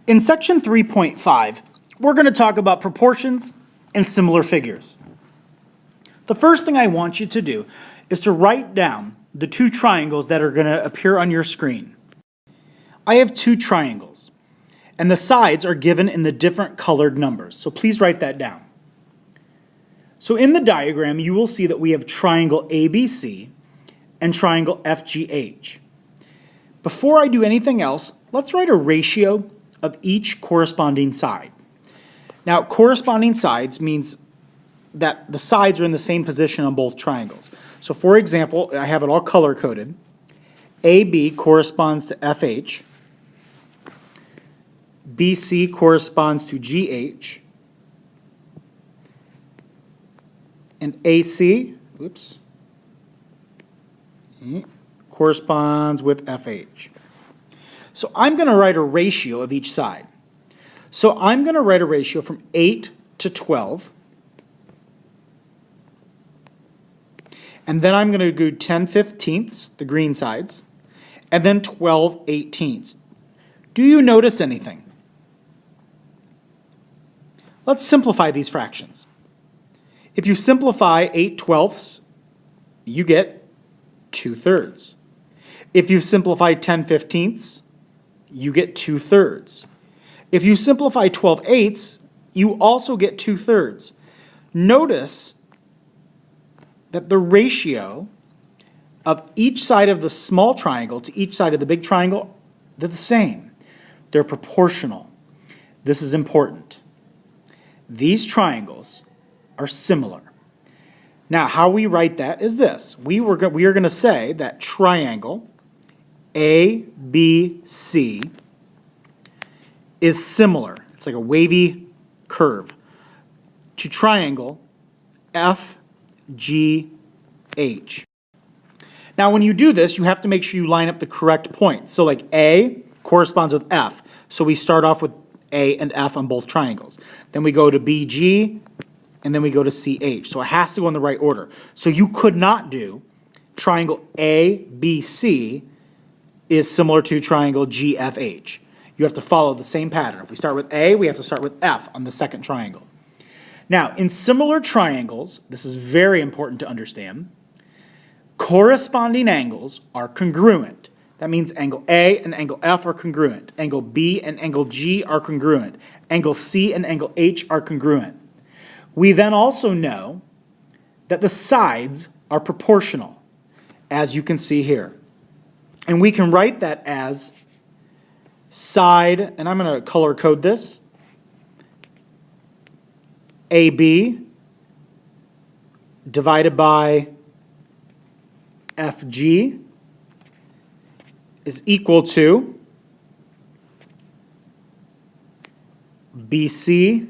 In section 3.5, we're going to talk about proportions and similar figures. The first thing I want you to do is to write down the two triangles that are going to appear on your screen. I have two triangles, and the sides are given in the different colored numbers, so please write that down. So in the diagram, you will see that we have triangle ABC and triangle FGH. Before I do anything else, let's write a ratio of each corresponding side. Now, corresponding sides means that the sides are in the same position on both triangles. So for example, I have it all color-coded. AB corresponds to FH. BC corresponds to GH. And AC, corresponds with FH. So I'm going to write a ratio of each side. So I'm going to write a ratio from 8 to 12. And then I'm going to do 10/15ths, the green sides, and then 12/18ths. Do you notice anything? Let's simplify these fractions. If you simplify 8/12ths, you get 2/3. If you simplify 10/15ths, you get 2/3. If you simplify 12/8ths, you also get 2/3. Notice that the ratio of each side of the small triangle to each side of the big triangle, they're the same. They're proportional. This is important. These triangles are similar. Now, how we write that is this. We are going to say that triangle ABC is similar. It's like a wavy curve to triangle FGH. Now, when you do this, you have to make sure you line up the correct points. So like A corresponds with F. So we start off with A and F on both triangles. Then we go to BG, and then we go to CH. So it has to go in the right order. So you could not do triangle ABC is similar to triangle GFH. You have to follow the same pattern. If we start with A, we have to start with F on the second triangle. Now, in similar triangles, this is very important to understand, corresponding angles are congruent. That means angle A and angle F are congruent. Angle B and angle G are congruent. Angle C and angle H are congruent. We then also know that the sides are proportional, as you can see here. And we can write that as side, and I'm going to color code this, AB divided by FG is equal to BC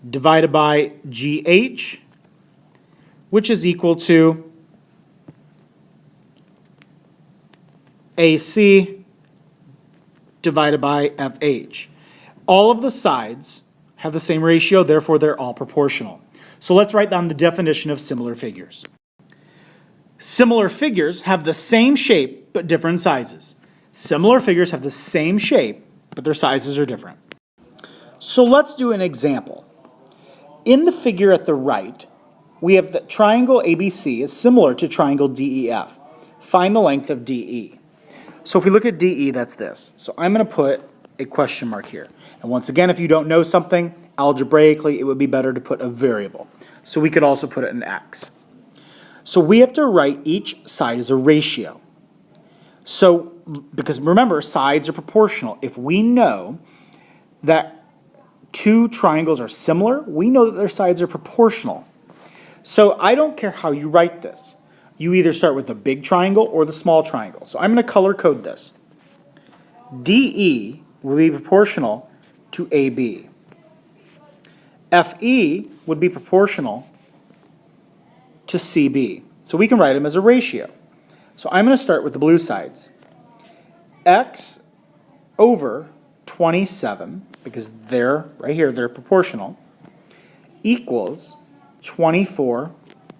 divided by GH, which is equal to AC divided by FH. All of the sides have the same ratio, therefore they're all proportional. So let's write down the definition of similar figures. Similar figures have the same shape but different sizes. Similar figures have the same shape but their sizes are different. So let's do an example. In the figure at the right, we have that triangle ABC is similar to triangle DEF. Find the length of DE. So if we look at DE, that's this. So I'm going to put a question mark here. And once again, if you don't know something, algebraically, it would be better to put a variable. So we could also put it in X. So we have to write each side as a ratio. So, because remember, sides are proportional. If we know that two triangles are similar, we know that their sides are proportional. So I don't care how you write this. You either start with the big triangle or the small triangle. So I'm going to color code this. DE will be proportional to AB. FE would be proportional to CB. So we can write them as a ratio. So I'm going to start with the blue sides. X over 27, because they're right here, they're proportional, equals 24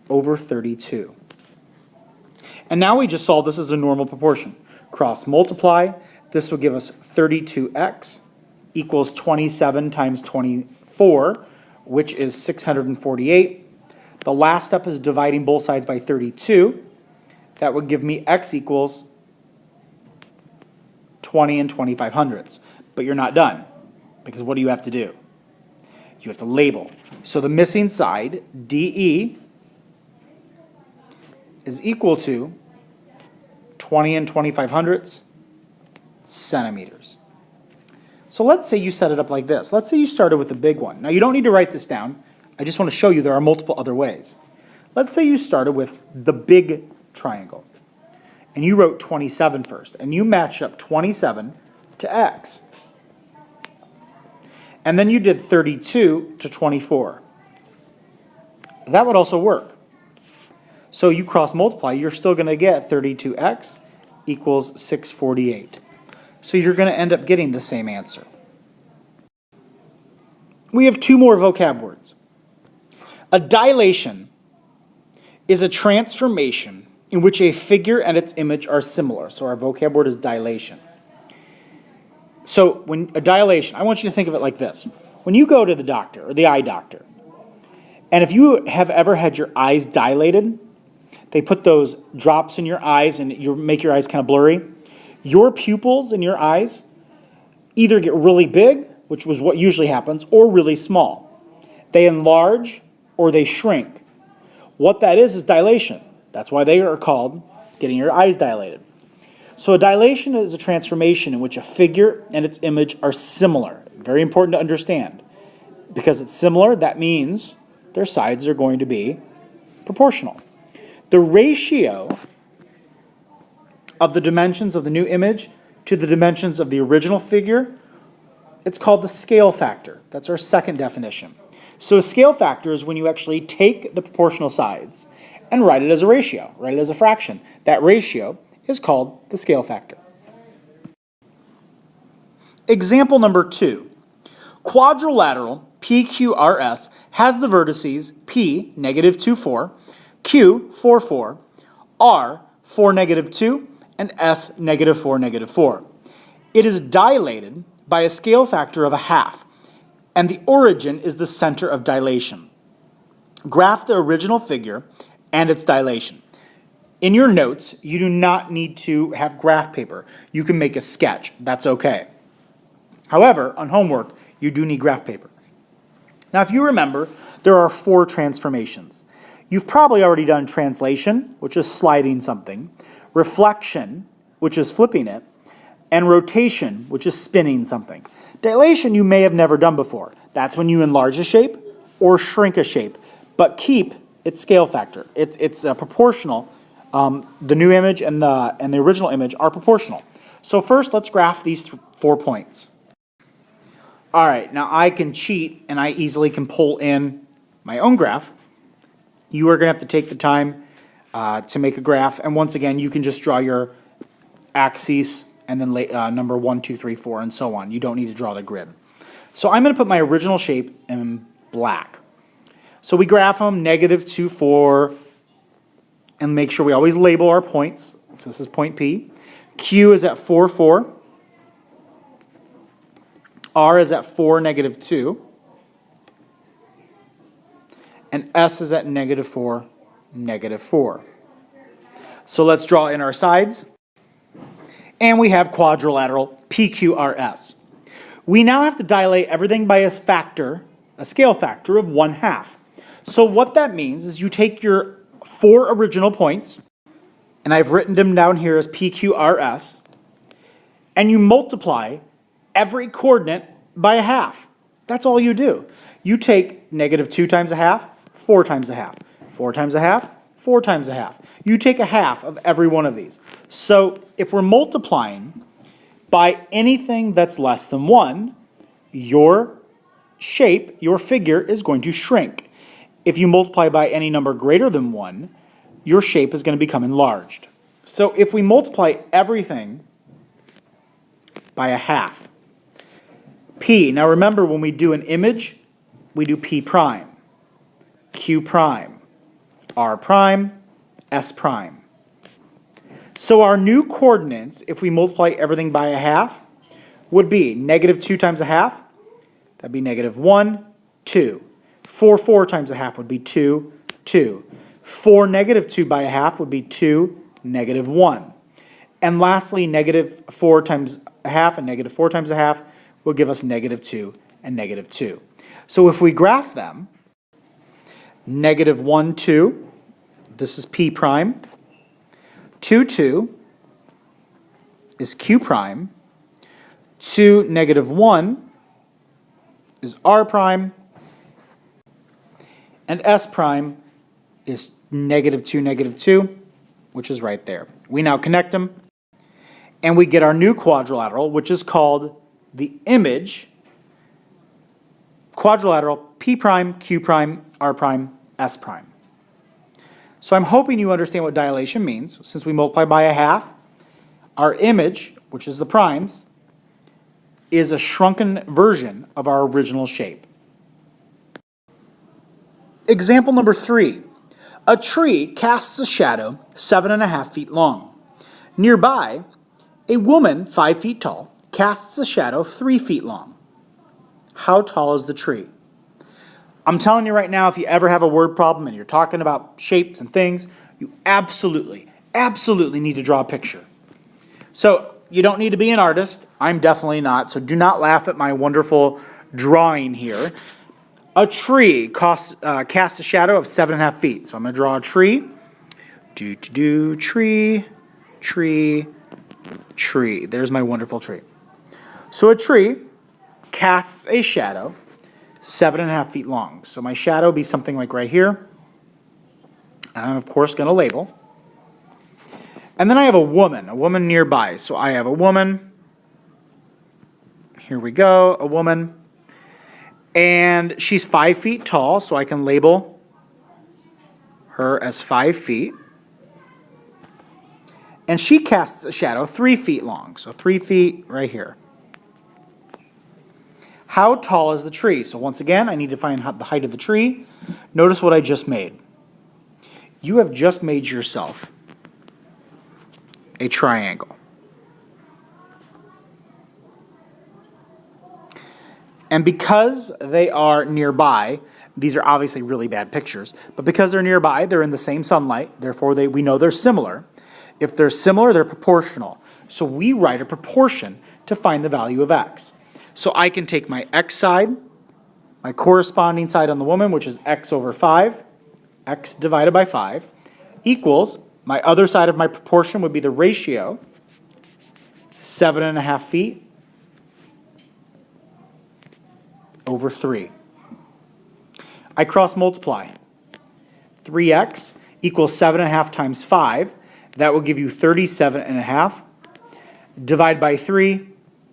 over 32. And now we just solve this as a normal proportion. Cross multiply, This will give us 32x equals 27 times 24, which is 648. The last step is dividing both sides by 32. That would give me x equals 20 and 25 hundredths. But you're not done, because what do you have to do? You have to label. So the missing side, DE, is equal to 20 and 25 hundredths centimeters. So let's say you set it up like this. Let's say you started with the big one. Now you don't need to write this down. I just want to show you there are multiple other ways. Let's say you started with the big triangle and you wrote 27 first and you matched up 27 to x. And then you did 32 to 24. That would also work. So you cross multiply, you're still going to get 32x equals 648. So you're going to end up getting the same answer. We have two more vocab words. A dilation is a transformation in which a figure and its image are similar. So our vocab word is dilation. So when a dilation, I want you to think of it like this. When you go to the doctor or the eye doctor, and if you have ever had your eyes dilated, they put those drops in your eyes and you make your eyes kind of blurry. Your pupils in your eyes either get really big, which was what usually happens, or really small. They enlarge or they shrink. What that is dilation. That's why they are called getting your eyes dilated. So a dilation is a transformation in which a figure and its image are similar. Very important to understand. Because it's similar, that means their sides are going to be proportional. The ratio of the dimensions of the new image to the dimensions of the original figure, it's called the scale factor. That's our second definition. So a scale factor is when you actually take the proportional sides and write it as a ratio, write it as a fraction. That ratio is called the scale factor. Example number 2. Quadrilateral PQRS has the vertices P, negative 2, 4, Q, 4, 4, R, 4, negative 2, and S, negative 4, negative 4. It is dilated by a scale factor of 1/2, and the origin is the center of dilation. Graph the original figure and its dilation. In your notes, you do not need to have graph paper. You can make a sketch. That's okay. However, on homework, you do need graph paper. Now, if you remember, there are 4 transformations. You've probably already done translation, which is sliding something, reflection, which is flipping it, and rotation, which is spinning something. Dilation you may have never done before. That's when you enlarge a shape or shrink a shape, but keep its scale factor. It's proportional. The new image and the original image are proportional. So first, let's graph these 4 points. All right, now I can cheat and I easily can pull in my own graph. You are going to have to take the time to make a graph, and once again, you can just draw your axes and then number 1, 2, 3, 4, and so on. You don't need to draw the grid. So I'm going to put my original shape in black. So we graph them, negative 2, 4, and make sure we always label our points. So this is point P. Q is at 4, 4. R is at 4, negative 2. And S is at negative 4, negative 4. So let's draw in our sides. And we have quadrilateral PQRS. We now have to dilate everything by a factor, a scale factor of 1/2. So what that means is you take your 4 original points, and I've written them down here as PQRS, and you multiply every coordinate by 1/2. That's all you do. You take negative 2 times 1/2, 4 times 1/2, 4 times 1/2, 4 times 1/2. You take 1/2 of every one of these. So if we're multiplying by anything that's less than 1, your shape, your figure is going to shrink. If you multiply by any number greater than 1, your shape is going to become enlarged. So if we multiply everything by 1/2, P, now remember when we do an image, we do P prime, Q prime, R prime, S prime. So our new coordinates, if we multiply everything by a half, would be negative 2 times a half. That'd be negative 1, 2. 4 times a half would be 2, 2. 4 negative 2 by a half would be 2, negative 1. And lastly, negative 4 times a half and negative 4 times a half will give us negative 2 and negative 2. So if we graph them, negative 1, 2, this is P prime. 2, 2 is Q prime. 2, negative 1 is R prime. And S prime is negative 2, negative 2, which is right there. We now connect them, and we get our new quadrilateral, which is called the image quadrilateral P prime, Q prime, R prime, S prime. So I'm hoping you understand what dilation means. Since we multiply by a half, our image, which is the primes, is a shrunken version of our original shape. Example number 3. A tree casts a shadow 7.5 feet long. Nearby, a woman 5 feet tall casts a shadow 3 feet long. How tall is the tree? I'm telling you right now, if you ever have a word problem and you're talking about shapes and things, you absolutely need to draw a picture. So you don't need to be an artist. I'm definitely not. So do not laugh at my wonderful drawing here. A tree casts a shadow of 7.5 feet. So I'm going to draw a tree. Tree. There's my wonderful tree. So a tree casts a shadow 7.5 feet long. So my shadow will be something like right here. And I'm, of course, going to label. And then I have a woman nearby. So I have a woman. Here we go, a woman. And she's 5 feet tall, so I can label her as 5 feet. And she casts a shadow 3 feet long, so 3 feet right here. How tall is the tree? So once again, I need to find the height of the tree. Notice what I just made. You have just made yourself a triangle. And because they are nearby, these are obviously really bad pictures, but because they're nearby, they're in the same sunlight, therefore we know they're similar. If they're similar, they're proportional. So we write a proportion to find the value of x. So I can take my x side, my corresponding side on the woman, which is x over 5, x divided by 5, equals, my other side of my proportion would be the ratio, 7.5 feet over 3. I cross multiply. 3x equals 7.5 times 5. That will give you 37.5. Divide by 3.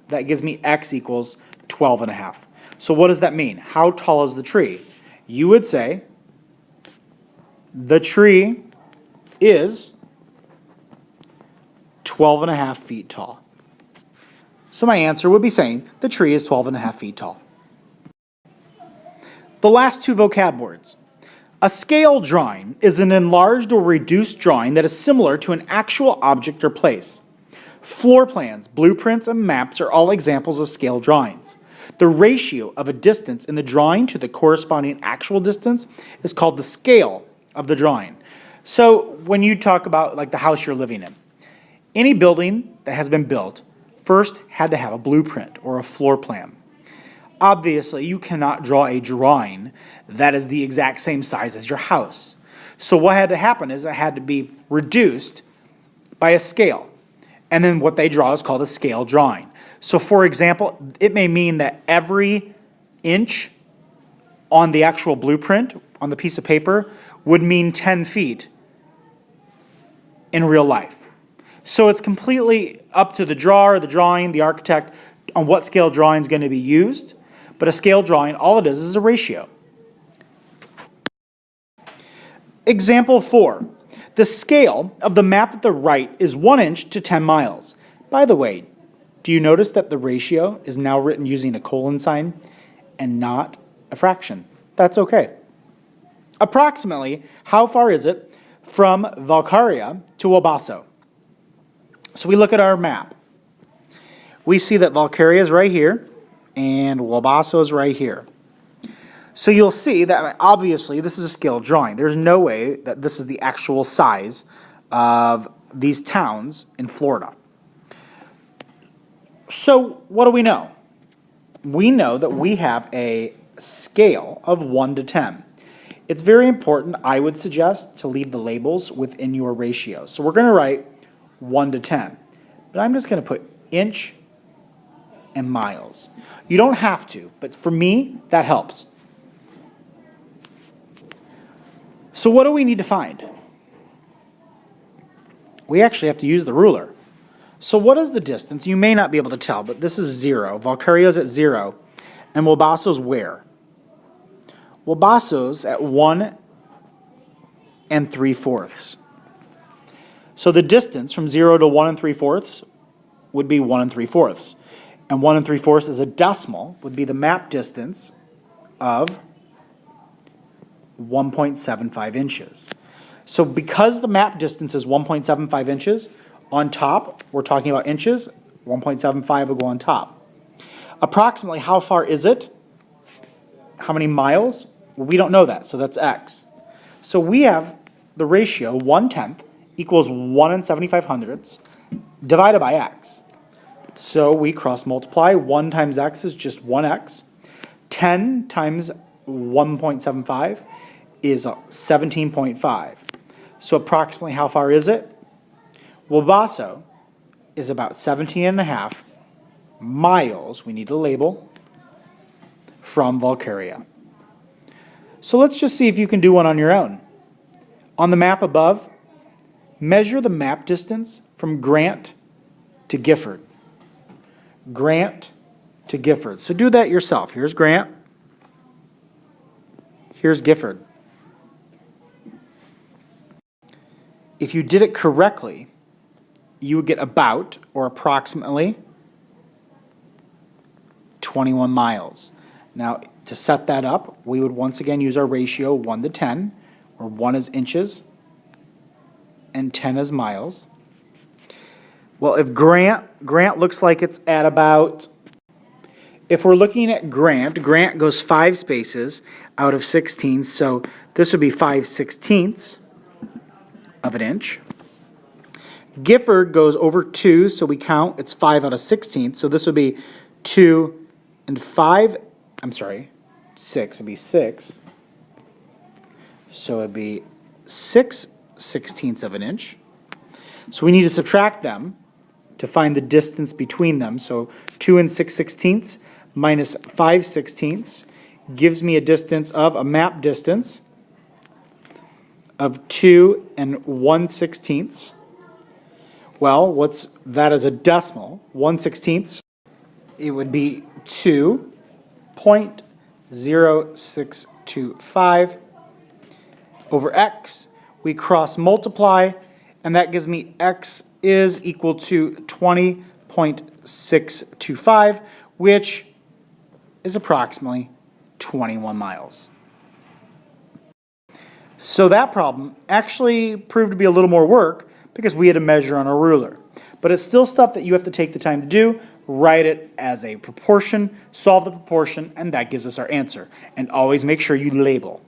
That gives me x equals 12.5. So what does that mean? How tall is the tree? You would say the tree is 12.5 feet tall. So my answer would be saying the tree is 12.5 feet tall. The last two vocab words. A scale drawing is an enlarged or reduced drawing that is similar to an actual object or place. Floor plans, blueprints, and maps are all examples of scale drawings. The ratio of a distance in the drawing to the corresponding actual distance is called the scale of the drawing. So when you talk about like the house you're living in, any building that has been built first had to have a blueprint or a floor plan. Obviously, you cannot draw a drawing that is the exact same size as your house. So what had to happen is it had to be reduced by a scale. And then what they draw is called a scale drawing. So for example, it may mean that every inch on the actual blueprint, on the piece of paper, would mean 10 feet in real life. So it's completely up to the drawer, the drawing, the architect, on what scale drawing is going to be used. But a scale drawing, all it is a ratio. Example 4. The scale of the map at the right is 1 inch to 10 miles. By the way, do you notice that the ratio is now written using a colon sign and not a fraction? That's okay. Approximately, how far is it from Valkaria to Wabasso? So we look at our map. We see that Valkaria is right here, and Wabasso is right here. So you'll see that obviously this is a scale drawing. There's no way that this is the actual size of these towns in Florida. So what do we know? We know that we have a scale of 1 to 10. It's very important, I would suggest, to leave the labels within your ratio. So we're going to write 1 to 10. But I'm just going to put inch and miles. You don't have to, but for me, that helps. So what do we need to find? We actually have to use the ruler. So what is the distance? You may not be able to tell, but this is 0. Valkaria's at 0. And Wabasso's where? Wabasso's at 1 3/4. So the distance from 0 to 1 3/4 would be 1 3/4. And 1 3/4 as a decimal would be the map distance of 1.75 inches. So because the map distance is 1.75 inches, on top, we're talking about inches, 1.75 will go on top. Approximately how far is it? How many miles? Well, we don't know that, so that's x. So we have the ratio 1/10 equals 1 75/100 divided by x. So we cross multiply. 1 times x is just 1x. 10 times 1.75 is 17.5. So approximately how far is it? Wabasso is about 17.5 miles, we need to label, from Valkaria. So let's just see if you can do one on your own. On the map above, measure the map distance from Grant to Gifford. Grant to Gifford. So do that yourself. Here's Grant. Here's Gifford. If you did it correctly, you would get about, or approximately, 21 miles. Now, to set that up, we would once again use our ratio 1 to 10, where 1 is inches and 10 is miles. Well, if Grant looks like it's at about, if we're looking at Grant goes 5 spaces out of 16, so this would be 5/16 of an inch. Gifford goes over 2, so we count, it's 5 out of 16, so this would be 2 and 5, 6, it'd be 6. So it'd be 6/16 of an inch. So we need to subtract them to find the distance between them. So 2 and 6/16 minus 5/16 gives me a distance of, a map distance of 2 and 1/16. Well, what's that as a decimal? 1/16. It would be 2.0625 over x. We cross multiply, and that gives me x is equal to 20.625, which is approximately 21 miles. So that problem actually proved to be a little more work because we had to measure on a ruler. But it's still stuff that you have to take the time to do. Write it as a proportion, solve the proportion, and that gives us our answer. And always make sure you label.